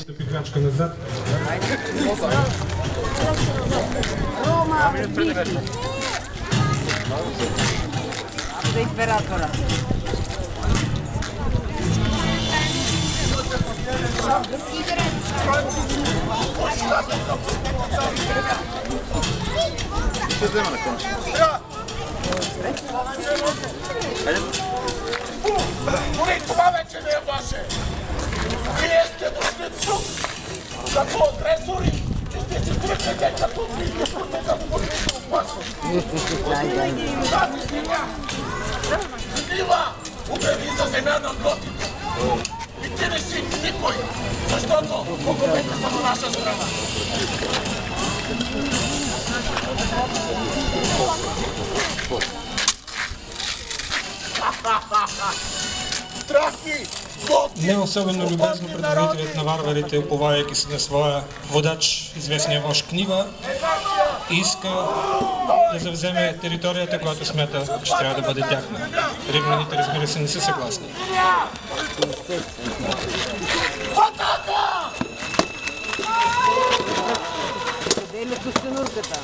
Стъпи крачка назад. Да императора. Ще взема на конче. Поне това вече не е ваше! Вие сте дошли тук като агресори и ще си тръгнете като били, които да подвижите опасност. Тази земя! Бива! Обяви за земя на готите! И ти не си никой, защото боговете са на наша страна. Страхи! Не особено любезно предводителят на варварите, уповавайки се на своя водач, известния вожд Книва, иска да завземе територията, която смята, че трябва да бъде тяхна. Римляните, разбира се, не са съгласни. Къде е костенурката?